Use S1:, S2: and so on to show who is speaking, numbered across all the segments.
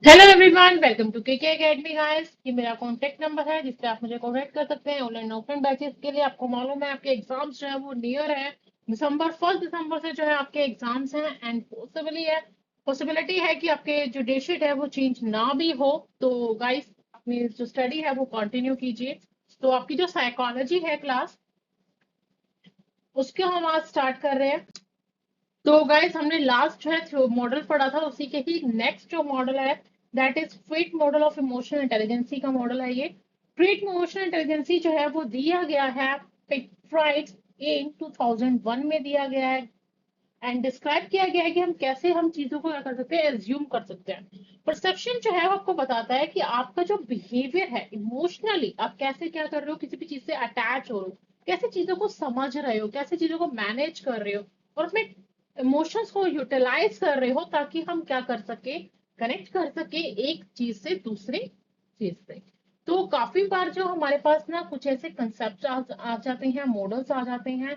S1: Hello everyone, welcome to KK academy guys. ये मेरा contact number है जिससे आप मुझे कॉन्टेक्ट कर सकते हैं ऑनलाइन ऑफलाइन बैचेस के लिए। आपको मालूम है आपके एग्जाम्स जो है वो नियर है। दिसंबर 1 दिसंबर से जो है आपके एग्जाम्स हैं एंड पॉसिबिलिटी है कि आपके जो डेट शीट है वो चेंज ना भी हो। तो गाइस, अपनी जो स्टडी है वो कंटिन्यू कीजिए। तो आपकी जो साइकोलॉजी है क्लास, उसको हम आज स्टार्ट कर रहे हैं। तो गाइस, हमने लास्ट जो है मॉडल पढ़ा था, उसी के ही नेक्स्ट जो मॉडल है दैट इज फ्रीट मॉडल ऑफ इमोशनल इंटेलिजेंसी का मॉडल है ये। फ्रीट इमोशनल इंटेलिजेंसी जो है वो दिया गया है फ्राइड इन 2001 में दिया गया है एंड डिस्क्राइब किया गया है कि हम कैसे हम चीजों को क्या कर सकते हैं, एज्यूम कर सकते हैं। परसेप्शन जो है वो आपको बताता है कि आपका जो बिहेवियर है इमोशनली, आप कैसे क्या कर रहे हो, किसी भी चीज से अटैच हो रहे हो, कैसे चीजों को समझ रहे हो, कैसे चीजों को मैनेज कर रहे हो और अपने इमोशंस को यूटिलाइज कर रहे हो, ताकि हम क्या कर सके, कनेक्ट कर सके एक चीज से दूसरी चीज से। तो काफी बार जो हमारे पास ना कुछ ऐसे कंसेप्ट आ जाते हैं, मॉडल्स आ जाते हैं,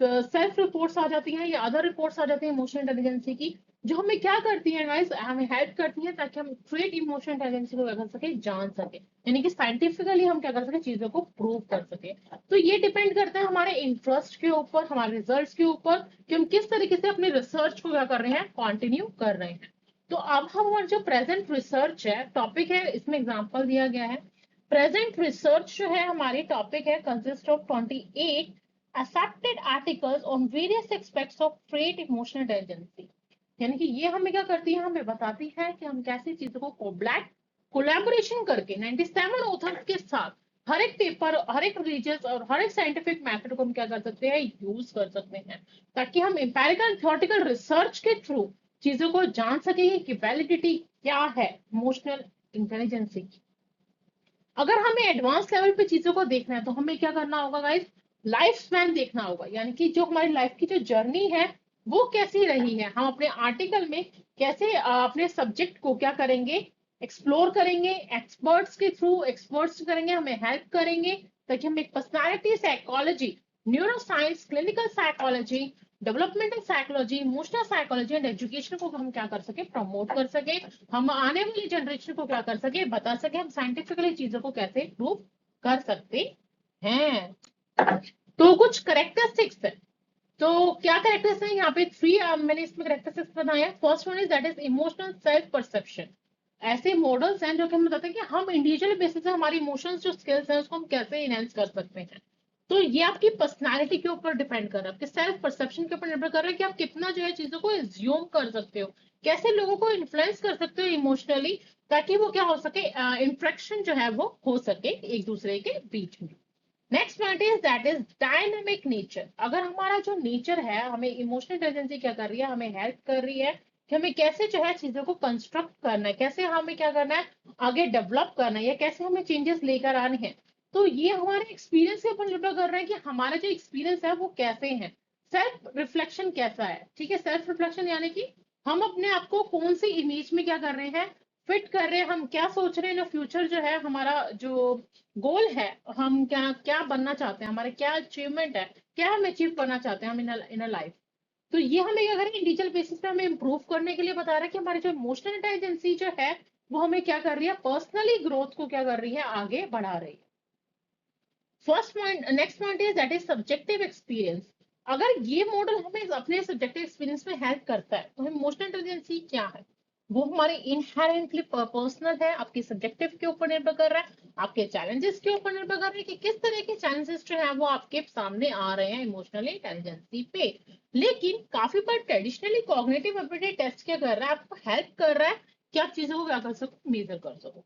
S1: सेल्फ रिपोर्ट्स आ जाती हैं या अदर रिपोर्ट्स आ जाती हैं इमोशनल इंटेलिजेंसी की, जो हमें क्या करती है गाइस, हमें हेल्प करती है ताकि हम ट्रेड इमोशनल इंटेलिजेंसी को क्या कर सके, जान सके, यानी कि साइंटिफिकली हम क्या कर सके, चीजों को प्रूव कर सके। तो ये डिपेंड करता है हमारे इंटरेस्ट के ऊपर, हमारे रिजल्ट्स के ऊपर, कि हम किस तरीके से अपने रिसर्च को क्या कर रहे हैं, कंटिन्यू कर रहे हैं। तो अब हमारा जो प्रेजेंट रिसर्च है, टॉपिक है, इसमें एग्जांपल दिया गया है। प्रेजेंट रिसर्च जो है हमारी टॉपिक है, consist of 28 accepted articles on various aspects of trait emotional intelligence। यानी कि ये हमें क्या करती है, हमें बताती है कि हम कैसे चीजों को कोलैबोरेशन करके 97 ऑथर्स के साथ हर एक पेपर, हर एक रिलीजियस और हर एक साइंटिफिक मेथड को हम क्या कर सकते हैं, यूज कर सकते हैं, ताकि हम एम्पेरिकल थ्योरेटिकल रिसर्च के थ्रू चीजों को जान सके कि वैलिडिटी क्या है इमोशनल इंटेलिजेंस की। अगर हमें एडवांस लेवल पे चीजों को देखना है तो हमें क्या करना होगा गाइस, लाइफ स्पैन देखना होगा, यानी कि जो हमारी लाइफ की जो जर्नी है वो कैसी रही है, हम अपने आर्टिकल में कैसे अपने सब्जेक्ट को क्या करेंगे, एक्सप्लोर करेंगे, एक्सपर्ट्स करेंगे, हमें हेल्प करेंगे, ताकि हम एक personality psychology, neuro science, clinical psychology, developmental psychology, emotional psychology and education को हम क्या कर सके, प्रमोट कर सके, हम आने वाली जनरेशन को क्या कर सके, बता सके हम साइंटिफिकली चीजों को कैसे प्रूव कर सकते हैं। तो कुछ करेक्टरिस्टिक्स है। तो क्या करेक्टर्स है यहाँ पे, थ्री मैंने इसमें करेक्टरिस्टिक्स बनाया है। First one is that is emotional self perception. ऐसे मॉडल्स हैं जो कि हम बताते हैं कि हम इंडिविजुअल बेसिस पे हमारी इमोशंस जो स्किल्स हैं उसको हम कैसे इनहेंस कर सकते हैं। तो ये आपकी पर्सनालिटी के ऊपर डिपेंड कर रहा है, आपके सेल्फ परसेप्शन के ऊपर निर्भर कर रहा है कि आप कितना जो है चीजों को एज्यूम कर सकते हो, कैसे लोगों को इन्फ्लुएंस कर सकते हो इमोशनली, ताकि वो क्या हो सके, इंट्रैक्शन जो है वो हो सके एक दूसरे के बीच में। Next point is that is dynamic nature. अगर हमारा जो नेचर है, हमें इमोशनल इंटेलिजेंसी क्या कर रही है, हमें हेल्प कर रही है कि हमें कैसे जो है चीजों को कंस्ट्रक्ट करना है, कैसे हमें क्या करना है, आगे डेवलप करना है, या कैसे हमें चेंजेस लेकर आने हैं। तो ये हमारे एक्सपीरियंस के ऊपर निर्भर कर रहा है कि हमारा जो एक्सपीरियंस है वो कैसे है, सेल्फ रिफ्लेक्शन कैसा है। ठीक है, सेल्फ रिफ्लेक्शन यानी कि हम अपने आप को कौन सी इमेज में क्या कर रहे हैं, फिट कर रहे हैं, हम क्या सोच रहे हैं इन फ्यूचर, जो है हमारा जो गोल है, हम क्या क्या बनना चाहते हैं, हमारे क्या अचीवमेंट है, क्या हम अचीव करना चाहते हैं हम इन लाइफ। तो ये हमें क्या करें, इंडिविजुअल बेसिस पे हमें इंप्रूव करने के लिए बता रहा है कि हमारी जो इमोशनल इंटेलिजेंसी जो है वो हमें क्या कर रही है, पर्सनली ग्रोथ को क्या कर रही है, आगे बढ़ा रही है। First point, next point is that is subjective experience. अगर ये मॉडल हमें अपने सब्जेक्टिव एक्सपीरियंस में हेल्प करता है तो इमोशनल इंटेलिजेंसी क्या है, वो हमारे इनहेरेंटली पर्सनल है, आपके सब्जेक्टिव के ऊपर निर्भर कर रहा है, आपके चैलेंजेस के ऊपर निर्भर कर रहा है कि किस तरह के चैलेंजेस जो है वो आपके सामने आ रहे हैं इमोशनली इंटेलिजेंसी पे। लेकिन काफी बार ट्रेडिशनली कॉग्निटिव एबिलिटी टेस्ट क्या कर रहा है, आपको हेल्प कर रहा है कि आप चीजों को क्या कर सको, मेजर कर सको।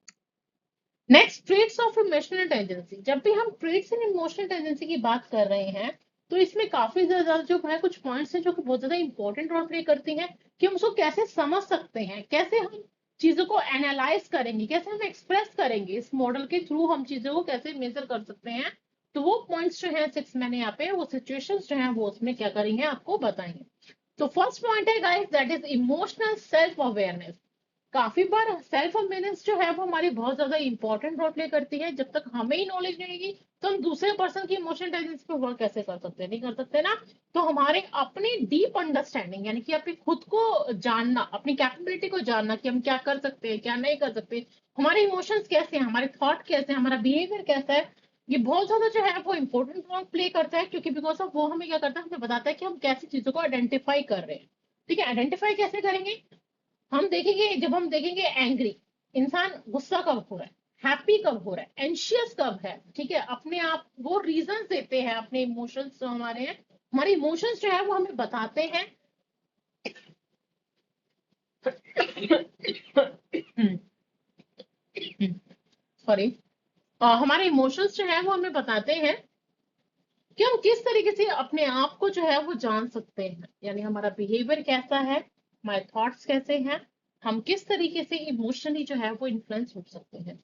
S1: Next, traits of emotional intelligence. जब भी हम ट्रेट्स इन इमोशनल इंटेलिजेंसी की बात कर रहे हैं तो इसमें काफी ज्यादा जो है कुछ पॉइंट्स हैं जो कि बहुत ज्यादा इंपॉर्टेंट रोल प्ले करती हैं, कि हम उसको कैसे समझ सकते हैं, कैसे हम चीजों को एनालाइज करेंगे, कैसे हम एक्सप्रेस करेंगे, इस मॉडल के थ्रू हम चीजों को कैसे मेजर कर सकते हैं। तो वो पॉइंट्स जो है 6 मैंने यहाँ पे वो सिचुएशंस जो है वो उसमें क्या करेंगे, आपको बताएंगे। तो फर्स्ट पॉइंट है guys that is emotional self awareness. काफी बार सेल्फ अवेयरनेस जो है वो हमारी बहुत ज्यादा इंपॉर्टेंट रोल प्ले करती है। जब तक हमें ही नॉलेज नहीं रहेगी तो हम दूसरे पर्सन की इमोशनल इंटेलिजेंस पे वर्क कैसे कर सकते हैं, नहीं कर सकते ना। तो हमारे अपनी डीप अंडरस्टैंडिंग यानी कि अपनी खुद को जानना, अपनी कैपेबिलिटी को जानना कि हम क्या कर सकते हैं क्या नहीं कर सकते, हमारे इमोशंस कैसे हैं, हमारे थॉट कैसे हैं, हमारा बिहेवियर कैसा है, ये बहुत ज्यादा जो है वो इंपॉर्टेंट रोल प्ले करता है। क्योंकि बिकॉज ऑफ वो हमें क्या करता है, हमें बताता है कि हम कैसी चीजों को आइडेंटिफाई कर रहे हैं। ठीक है, आइडेंटिफाई कैसे करेंगे, हम देखेंगे जब हम देखेंगे एंग्री इंसान गुस्सा कब हो रहा है, हैप्पी कब हो रहा है, एंशियस कब है। ठीक है, अपने आप वो रीजंस देते हैं, अपने इमोशंस जो हमारे हैं, हमारे इमोशंस जो है वो हमें बताते हैं। सॉरी, हमारे इमोशंस जो है वो हमें बताते हैं कि हम किस तरीके से अपने आप को जो है वो जान सकते हैं, यानी हमारा बिहेवियर कैसा है, हमारे थॉट्स कैसे हैं, हम किस तरीके से इमोशनली जो है वो इन्फ्लुएंस हो सकते हैं।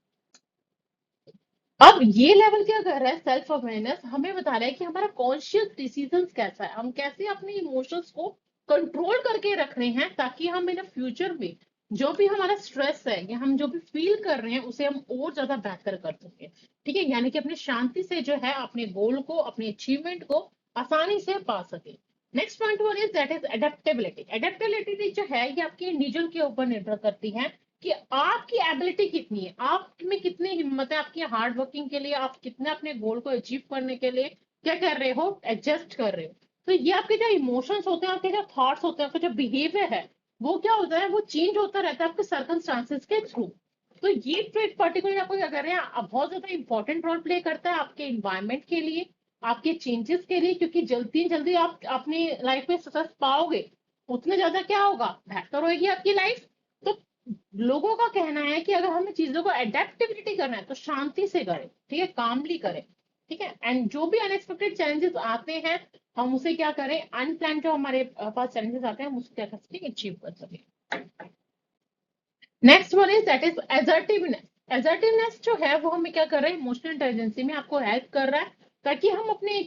S1: अब ये लेवल क्या कर रहा है, सेल्फ अवेयरनेस हमें बता रहा है कि हमारा कॉन्शियस डिसीजन कैसा है, हम कैसे अपने इमोशंस को कंट्रोल करके रख रहे हैं, ताकि हम इन फ्यूचर में जो भी हमारा स्ट्रेस है या हम जो भी फील कर रहे हैं उसे हम और ज्यादा बेहतर कर सके। ठीक है, यानी कि अपने शांति से जो है अपने गोल को, अपने अचीवमेंट को आसानी से पा सके। Next point one is that is adaptability. Adaptability जो है ये आपके इंडिविजुअल के ऊपर निर्भर करती है कि आपकी एबिलिटी कितनी है, आप में कितनी हिम्मत है, आपकी हार्ड वर्किंग के लिए आप कितना अपने गोल को अचीव करने के लिए क्या कर रहे हो, एडजस्ट कर रहे हो। तो ये आपके जो इमोशंस होते हैं, आपके जो थॉट्स होते हैं, आपका जो बिहेवियर है वो क्या होता है, वो चेंज होता रहता है आपके सर्कमस्टांसेस के थ्रू। तो ये ट्रेड पर्टिकुलर आपको क्या कर रहे हैं, बहुत ज्यादा इंपॉर्टेंट रोल प्ले करता है आपके इन्वायरमेंट के लिए, आपके चेंजेस के लिए। क्योंकि जल्दी जल्दी आप अपनी लाइफ में सक्सेस पाओगे उतने ज्यादा क्या होगा, बेहतर होगी आपकी लाइफ। तो लोगों का कहना है कि अगर हमें चीजों को एडेप्टेबिलिटी करना है तो शांति से करें, ठीक है, कामली करें। ठीक है, एंड जो भी अनएक्सपेक्टेड चैलेंजेस आते हैं हम उसे क्या करें, अनप्लान जो हमारे पास चैलेंजेस आते हैं हम उसको क्या कर सके, अचीव कर सके। Next one is that is assertiveness. Assertiveness जो है वो हमें क्या कर रहा है, इमोशनल इंटेलिजेंसी में आपको हेल्प कर रहा है, ताकि हम अपने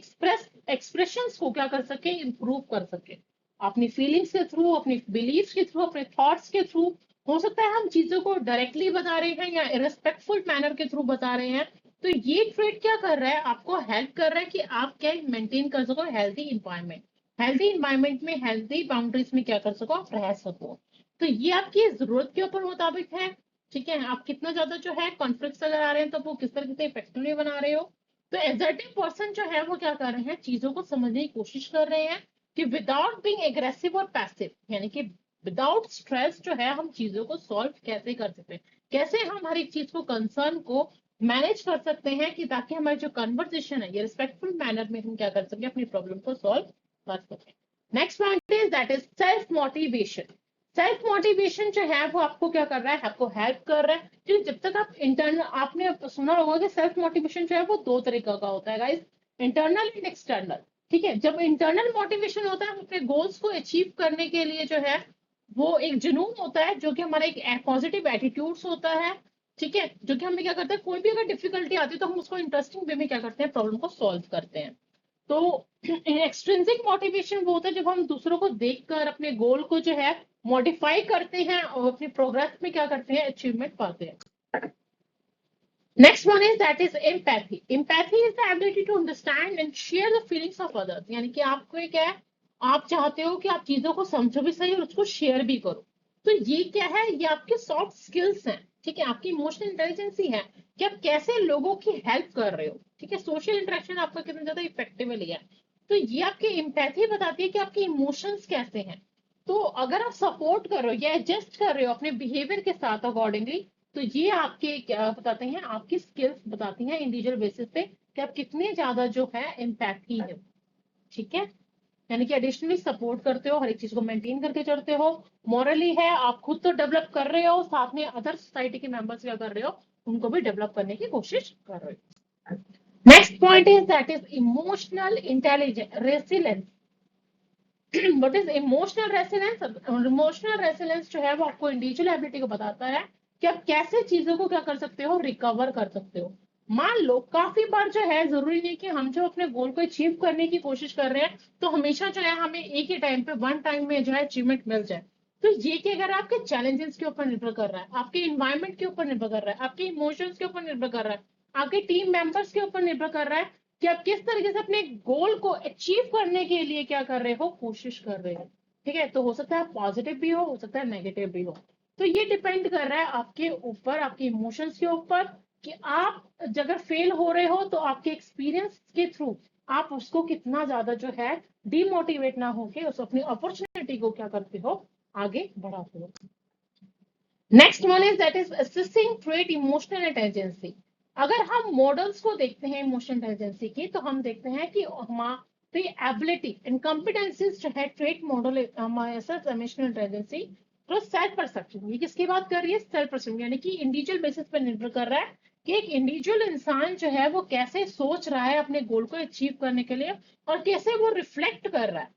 S1: एक्सप्रेशंस को क्या कर सके, इंप्रूव कर सके, अपनी फीलिंग्स के थ्रू, अपनी बिलीव्स के थ्रू, अपने थॉट्स के थ्रू। हो सकता है हम चीजों को डायरेक्टली बता रहे हैं या रिस्पेक्टफुल मैनर के थ्रू बता रहे हैं। तो ये ट्रेड क्या कर रहा है, आपको हेल्प कर रहा है कि आप क्या मेंटेन कर सको हेल्दी इंवायरमेंट, हेल्दी इंवायरमेंट में हेल्दी बाउंड्रीज में क्या कर सको, आप रह सको। तो ये आपकी जरूरत के ऊपर मुताबिक है। ठीक है, आप कितना ज्यादा जो है कॉन्फ्लिक्ट अगर आ रहे हैं तो वो किस तरह से इफेक्टिवली बना रहे हो। तो एसर्टिव पर्सन जो है वो क्या कर रहे हैं, चीजों को समझने की कोशिश कर रहे हैं कि विदाउट बीइंग एग्रेसिव और पैसिव, यानी कि विदाउट स्ट्रेस जो है हम चीजों को सॉल्व कैसे कर सकते हैं, कैसे हम हर एक चीज को, कंसर्न को मैनेज कर सकते हैं, कि ताकि हमारी जो कन्वर्सेशन है ये रिस्पेक्टफुल मैनर में हम क्या कर सके, अपनी प्रॉब्लम को सॉल्व कर सके। Next point is that is self motivation. Self motivation जो है वो आपको क्या कर रहा है, आपको हेल्प कर रहा है। क्योंकि जब तक आप इंटरनल, आपने सुना होगा कि सेल्फ मोटिवेशन जो है वो दो तरीका का होता है गाइस, इंटरनल एंड एक्सटर्नल। ठीक है, जब इंटरनल मोटिवेशन होता है हम अपने गोल्स को अचीव करने के लिए जो है वो एक जुनून होता है, जो कि हमारा एक पॉजिटिव एटीट्यूड्स होता है। ठीक है, जो कि हमें क्या करता है, कोई भी अगर डिफिकल्टी आती है तो हम उसको इंटरेस्टिंग वे में क्या करते हैं, प्रॉब्लम को सॉल्व करते हैं। तो एक्सट्रिंसिक मोटिवेशन वो होता है जब हम दूसरों को देखकर अपने गोल को जो है मॉडिफाई करते हैं और अपनी प्रोग्रेस में क्या करते हैं, अचीवमेंट पाते हैं। Next one is that is empathy. Empathy is the ability to understand and share the feelings of others. यानी कि आपको ये क्या है, आप चाहते हो कि आप चीजों को समझो भी सही और उसको शेयर भी करो। तो ये क्या है, ये आपके सॉफ्ट स्किल्स हैं। ठीक है, आपकी इमोशनल इंटेलिजेंसी है कि आप कैसे लोगों की हेल्प कर रहे हो। ठीक है, सोशल इंटरेक्शन आपका कितना ज्यादा इफेक्टिवली है। तो ये आपकी एम्पैथी बताती है कि आपके इमोशंस कैसे हैं। तो अगर आप सपोर्ट कर रहे हो या एडजस्ट कर रहे हो अपने बिहेवियर के साथ अकॉर्डिंगली, तो ये आपके क्या बताते हैं, आपकी स्किल्स बताती हैं इंडिविजुअल बेसिस पे कि आप कितने ज्यादा जो है एम्पैथी है। ठीक है, यानी कि एडिशनली सपोर्ट करते हो, हर एक चीज को मेंटेन करके चलते हो, मॉरली है, आप खुद तो डेवलप कर रहे हो, साथ में अदर सोसाइटी के मेंबर्स क्या कर रहे हो, उनको भी डेवलप करने की कोशिश कर रहे हो। Next point is that is emotional intelligence resilience. What is emotional resilience? Emotional resilience जो है वो आपको इंडिविजुअल एबिलिटी को बताता है कि आप कैसे चीजों को क्या कर सकते हो, रिकवर कर सकते हो। मान लो काफी बार जो है, जरूरी नहीं कि हम जो अपने गोल को अचीव करने की कोशिश कर रहे हैं तो हमेशा जो है हमें एक ही टाइम पे वन टाइम में जो है अचीवमेंट मिल जाए। तो ये कि अगर आपके चैलेंजेस के ऊपर निर्भर कर रहा है, आपके इन्वायरमेंट के ऊपर निर्भर कर रहा है, आपके इमोशंस के ऊपर निर्भर कर रहा है, आपके टीम मेंबर्स के ऊपर निर्भर कर रहा है कि आप किस तरीके से अपने गोल को अचीव करने के लिए क्या कर रहे हो, कोशिश कर रहे हो। ठीक है, तो हो सकता है पॉजिटिव भी हो सकता है नेगेटिव भी हो। तो ये डिपेंड कर रहा है आपके ऊपर, आपके इमोशंस के ऊपर, कि आप अगर फेल हो रहे हो तो आपके एक्सपीरियंस के थ्रू आप उसको कितना ज्यादा जो है डिमोटिवेट ना होके उस अपनी अपॉर्चुनिटी को क्या करते हो, आगे बढ़ाते हो। Next one is that is assessing trait emotional intelligence. अगर हम मॉडल्स को देखते हैं इमोशनल इंटेलिजेंसी की, तो हम देखते हैं कि हमारी एबिलिटी एंड कॉम्पिटेंसीज जो है ट्रेट मॉडल इमोशनल इंटेलिजेंसी, तो सेल्फ परसेप्शन, ये किसकी बात कर रही है, सेल्फ परसेप्शन, यानी कि इंडिविजुअल बेसिस पर निर्भर कर रहा है कि एक इंडिविजुअल इंसान जो है वो कैसे सोच रहा है अपने गोल को अचीव करने के लिए, और कैसे वो रिफ्लेक्ट कर रहा है।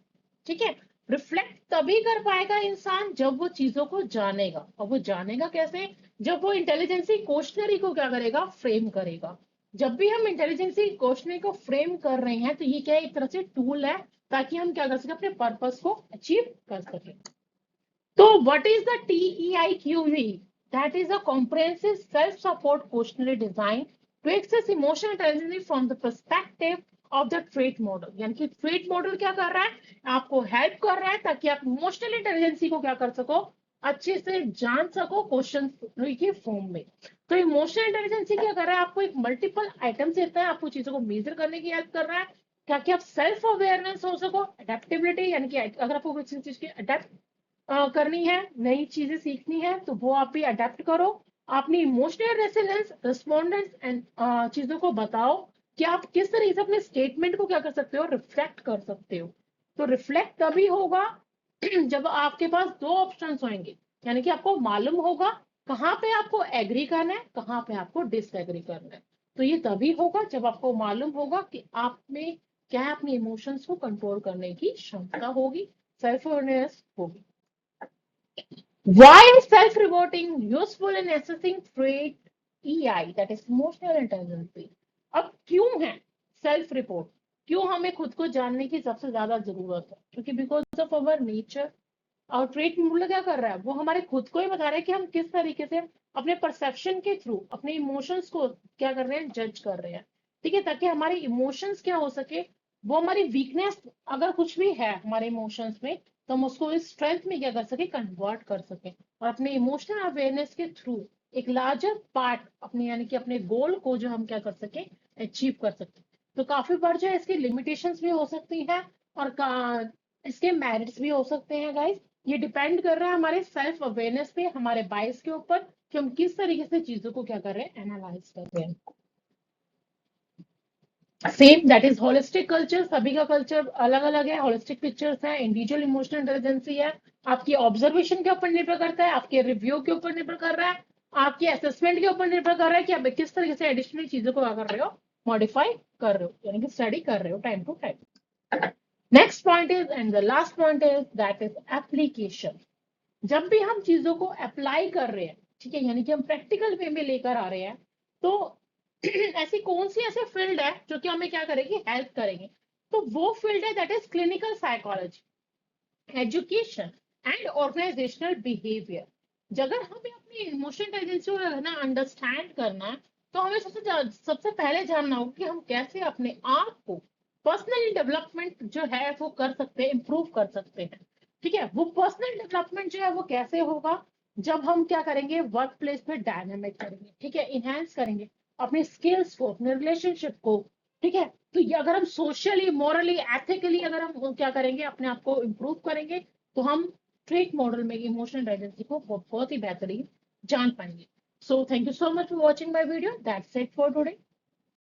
S1: ठीक है, रिफ्लेक्ट तभी कर पाएगा इंसान जब वो चीजों को जानेगा, और वो जानेगा कैसे, जब वो इंटेलिजेंसी क्वेश्चनरी को क्या करेगा, फ्रेम करेगा। जब भी हम इंटेलिजेंसी क्वेश्चनरी को फ्रेम कर रहे हैं, तो ये क्या है, एक तरह से टूल है ताकि हम क्या कर सके, अपने पर्पस को अचीव कर सके। तो what is the TEIQV? That is a comprehensive self-support questionnaire designed to access emotional intelligence from the perspective of the trait model। यानी कि ट्रेट मॉडल क्या कर रहा है, आपको हेल्प कर रहा है ताकि आप इमोशनल इंटेलिजेंसी को क्या कर सको, अच्छे से जान सको क्वेश्चन के फॉर्म में। तो इमोशनल इंटेलिजेंसी क्या कर रहा है, आपको एक मल्टीपल आइटम्स देता है, आपको चीजों को मेजर करने की हेल्प कर रहा है ताकि आप सेल्फ अवेयरनेस हो सको, अडेप्टेबिलिटी, यानी कि अगर आपको किसी चीज की अडेप्ट करनी है, नई चीजें सीखनी है, तो वो आप भी अडेप्ट करो। अपनी इमोशनल रेसिलेंस, रिस्पॉन्डेंस एंड चीजों को बताओ कि आप किस तरीके से अपने स्टेटमेंट को क्या कर सकते हो, रिफ्लेक्ट कर सकते हो। तो रिफ्लेक्ट तभी होगा जब आपके पास दो ऑप्शंस होंगे, यानी कि आपको मालूम होगा कहाँ पे आपको एग्री करना है, कहाँ पे आपको डिसएग्री करना है। तो ये तभी होगा जब आपको मालूम होगा कि आप में क्या है, अपने इमोशंस को कंट्रोल करने की क्षमता होगी, सेल्फ अवेयरनेस होगी। Why is self-reporting useful in assessing trait EI, that is emotional intelligence? अब क्यों है सेल्फ रिपोर्ट, क्यों हमें खुद को जानने की सबसे ज्यादा जरूरत है, क्योंकि बिकॉज ऑफ अवर नेचर। और ट्रेट मॉडल क्या कर रहा है, वो हमारे खुद को ही बता रहा है कि हम किस तरीके से अपने परसेप्शन के थ्रू अपने इमोशंस को क्या कर रहे हैं, जज कर रहे हैं। ठीक है, ताकि हमारे इमोशंस क्या हो सके, वो हमारी वीकनेस अगर कुछ भी है हमारे इमोशंस में, तो हम उसको इस स्ट्रेंथ में क्या कर सके, कन्वर्ट कर सके, और अपने इमोशनल अवेयरनेस के थ्रू एक लार्जर पार्ट अपने, यानी कि अपने गोल को जो हम क्या कर सके, अचीव कर सकते। तो काफी बार जो है इसकी लिमिटेशंस भी हो सकती है, और इसके मेरिट्स भी हो सकते हैं गाइस। ये डिपेंड कर रहा है हमारे सेल्फ अवेयरनेस पे, हमारे बाइस के ऊपर, कि हम किस तरीके से चीजों को क्या कर रहे हैं, एनालाइज कर रहे हैं। Same that is holistic culture, सभी का कल्चर अलग अलग है, होलिस्टिक पिक्चर्स है, इंडिविजुअल इमोशनल इंटेलिजेंसी है, आपकी ऑब्जर्वेशन के ऊपर निर्भर करता है, आपके रिव्यू के ऊपर निर्भर कर रहा है, आपके असेसमेंट के ऊपर निर्भर कर रहा है कि आप किस तरीके से एडिशनल चीजों को क्या कर रहे हो, मॉडिफाई कर रहे हो, यानी कि स्टडी कर रहे हो time to time. Next point is, and the last point is that is application. जब भी हम चीजों को अप्लाई कर रहे हैं, ठीक है, यानी कि हम प्रैक्टिकल वे में लेकर आ रहे हैं, तो ऐसी कौन सी ऐसे फील्ड है जो कि हमें क्या करेगी, हेल्प करेंगे। तो वो फील्ड है that is clinical psychology, education and organisational behaviour. अगर हमें अपनी इमोशनल इंटेलिजेंस को ना अंडरस्टैंड करना है, तो हमें सबसे पहले जानना होगा कि हम कैसे अपने आप को पर्सनल डेवलपमेंट जो है वो कर सकते हैं, इंप्रूव कर सकते हैं। ठीक है, वो पर्सनल डेवलपमेंट जो है वो कैसे होगा, जब हम क्या करेंगे, वर्क प्लेस पे डायनामिक करेंगे, ठीक है, इनहेंस करेंगे अपने स्किल्स को, अपने रिलेशनशिप को। ठीक है, तो ये अगर हम सोशली, मॉरली, एथिकली अगर हम क्या करेंगे, अपने आप को इम्प्रूव करेंगे, तो हम ट्रेट मॉडल में इमोशनल इंटेलिजेंस को बहुत ही बेहतरीन जान पाएंगे। So thank you so much for watching my video, that's it for today.